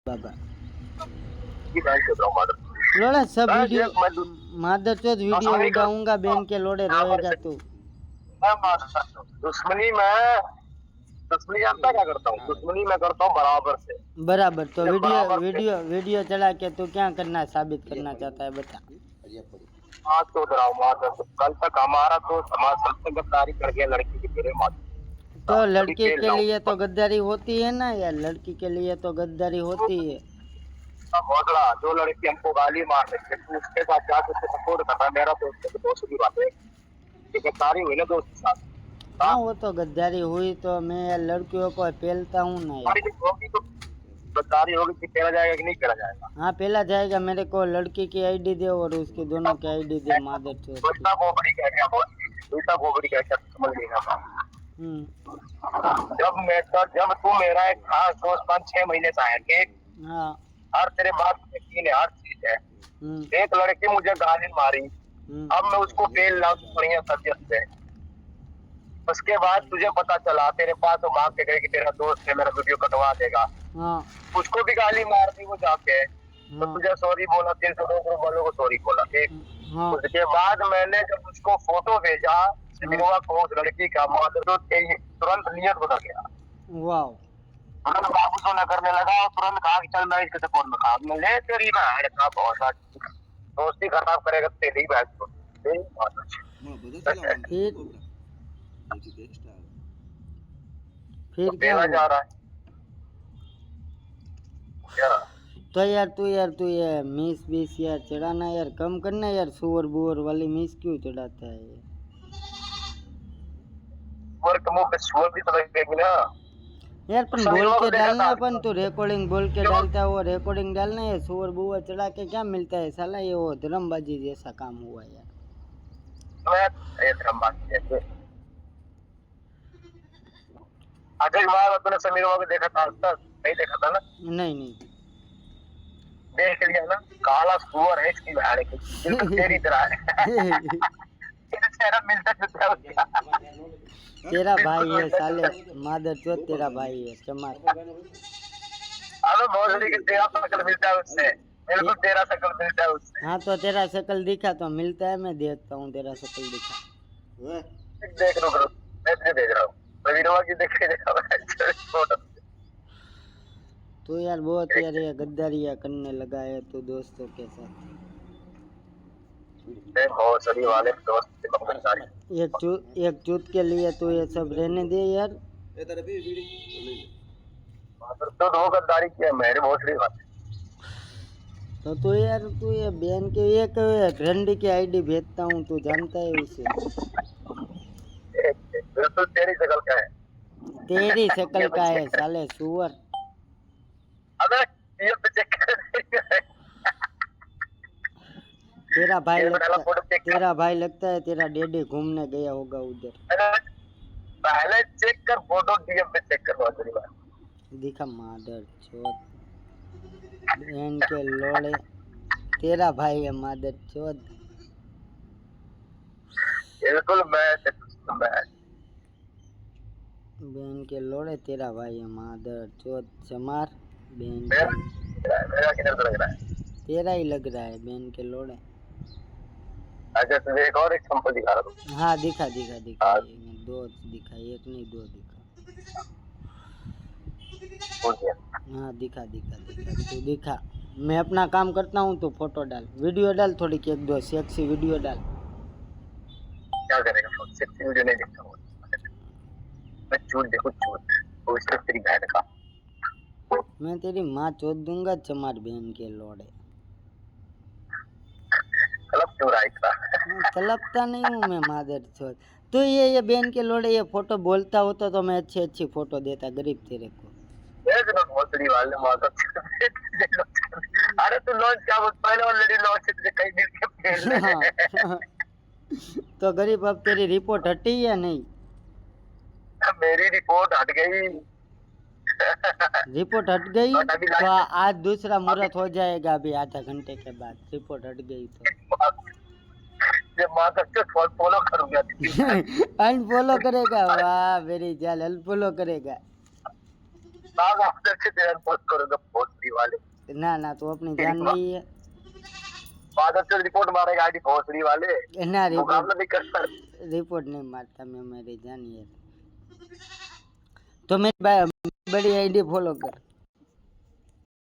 बाबा की बहन चोद रहा हूँ मादर। लोड़ा सब मैं वीडियो देख मैं मादर चौथ वीडियो दुश्मनी कर उड़ाऊंगा बहन के लोड़े रोएगा तू। मैं दुश्मनी में दुश्मनी जानता क्या करता हूँ? दुश्मनी मैं करता हूँ बराबर से। बराबर तो जब वीडियो बराबर से वीडियो वीडियो चला के तू क्या करना साबित करना चाहता है बता। हाथ चोद रहा हूँ मादर। तो कल तक हमारा तो समाज सबसे गद्दारी कर गया लड़की की मेरे मादर। तो अभी लड़की फेल के रहा हूँ लिए तो गद्दारी होती है ना यार, लड़की के लिए तो गद्दारी होती है। भोसड़ा। जो लड़की हमको गाली मार रही है तू उसके साथ जाकर उसको सपोर्ट कर रहा है। मेरा तो उसके दोस्त की बात है। ये गद्दारी हुई ना दोस्त के साथ। हाँ हाँ वो तो गद्दारी हुई तो मैं यार लड़कियों को पेलता हूँ ना यार। होगी तो गद्दारी होगी कि पेला जाएगा कि नहीं पेला जाएगा? हाँ पेला जाएगा। मेरे को लड़की की आईडी दे और उसकी दोनों की आईडी दे मादर चौथ की। बेटा गोबड़ी कह गया बेटा गोबड़ी कह गया समझ लेगा। हम्म। जब तू मेरा एक खास दोस्त 5-6 महीने से आया कि हाँ। हर तेरे बात में यकीन है हर चीज है। हम्म। एक लड़की मुझे गाली मारी। अब मैं उसको पेल लाऊं तो बढ़िया सब्जेक्ट से। उसके बाद तुझे पता चला तेरे पास वो मांग के गए कि तेरा दोस्त है मेरा वीडियो कटवा देगा। हाँ। उसको भी गाली मार दी वो जाके। तो हाँ। तुझे सॉरी बोला 302 ग्रुप वालों को सॉरी बोला ठीक। हाँ। उसके बाद मैंने जब उसको फोटो भेजा सिनेमा को उस लड़की का मादर तो तुरंत नियत बदल गया। वाह। तुरंत बाबू सोना करने लगा और तुरंत कहा कि चल मैं इसके सपोर्ट में खा मैं ले तेरी बहन का बहुत दोस्ती खराब करेगा तेरी बहन को। फिर क्या देना हुआ? जा रहा है क्या? तो यार तू ये मिस बीस यार चढ़ाना यार कम करना यार, सुअर बुअर वाली मिस क्यों चढ़ाता है ये? वर्क मुंह पे सुअर भी तो लगेगी ना। यार पन बोल समीरवा को के देखा डालना, था अपन तो रिकॉर्डिंग बोल के डालता है वो रिकॉर्डिंग डालना है। सुअर बुअर चढ़ा के क्या मिलता है साला, ये वो धर्मबाजी जैसा काम हुआ यार। मैं धर्मबाजी जैसे अजय कुमार तूने समीरवा को देखा था तक नहीं देखा था ना? नहीं नहीं। देख लिया ना काला सुअर है इसकी बहन की बिल्कुल तेरी तरह है। चेहरा मिलता जुलता है उसका। तेरा भाई बिल्कुल है मिलता साले, जुलता है। मादर चौथ तेरा भाई है चमार। अबे भोसड़ी की तेरा शक्ल मिलता है उससे। बिल्कुल तेरा शक्ल मिलता है उससे। हाँ तो तेरा शकल दिखा तो मिलता है, मैं देखता हूँ तेरा शकल दिखा। देख रुक रुक मैं तुझे देख रहा हूँ। समीरवा की देख के देखा फोटो। तो यार बहुत यार ये गद्दारियाँ करने लगा है तू दोस्तों के साथ। भोसड़ी वाले दोस्त की बंगाली एक चूत के लिए तो ये सब रहने दे यार। तो दो गद्दारी किया मेरे भोसड़ी वाले। तो तू ये बहन के एक रंडी की आईडी भेजता हूँ, तू जानता है उसे। बिल्कुल तेरी शक्ल का है। तेरी शकल ये का बच्चे है साले सुअर। अबे ये बच्चे ये वाला फोटो चेक कर। तेरा भाई लगता है तेरा डैडी घूमने गया होगा उधर। पहले चेक कर फोटो डीएम पे चेक कर भोसड़ी वाले। दिखा मादर चौथ बहन के लोड़े, तेरा भाई है मादर चौथ। बिल्कुल मैं बहन के लोड़े तेरा भाई है मादर चौथ चमार। बहन के मेरा किधर लग रहा है? तेरा ही लग रहा है बहन के लोड़े। अच्छा तुझे एक और एग्जांपल दिखा रहा हूँ। हाँ दिखा दिखा दिखा, ये दो दिखा, एक नहीं दो दिखा। हाँ दिखा दिखा दिखा तू दिखा। मैं अपना काम करता हूँ तो फोटो डाल, वीडियो डाल, थोड़ी एक दो सेक्सी वीडियो डाल। क्या करेगा फोन सेक्सी वीडियो नहीं देखता हूँ मैं। झूठ देखो झूठ वो सिर्फ तेरी बहन का। मैं तेरी माँ चोद दूंगा चमार बहन के लोड़े। गलत क्यों रहा था? तलपता नहीं हूँ मैं मादर चोद। तो ये बहन के लोड़े ये फोटो बोलता होता तो मैं अच्छी अच्छी फोटो देता गरीब तेरे को। भोसड़ी वाले माता। अरे तू लॉन्च क्या पहले ऑलरेडी लॉन्च तुझे कई दिन के हाँ। तो गरीब अब तेरी रिपोर्ट हटी या नहीं? मेरी रिपोर्ट हट गई। रिपोर्ट हट गई बट अभी तो आज दूसरा मुहूर्त हो जाएगा अभी आधा घंटे के बाद। रिपोर्ट हट गई तो माता फॉलो करूंगा। अनफॉलो करेगा? वाह मेरी जान अनफॉलो करेगा। नाम अंदर से तेरा पोस्ट करूंगा भोसड़ी वाले ना ना तू अपनी जान नहीं है फादर से रिपोर्ट मारेगा आईडी भोसड़ी वाले ना मुकाबला नहीं कर सर रिपोर्ट नहीं मारता मैं मेरी जान यार तो मेरी बड़ी आईडी फॉलो कर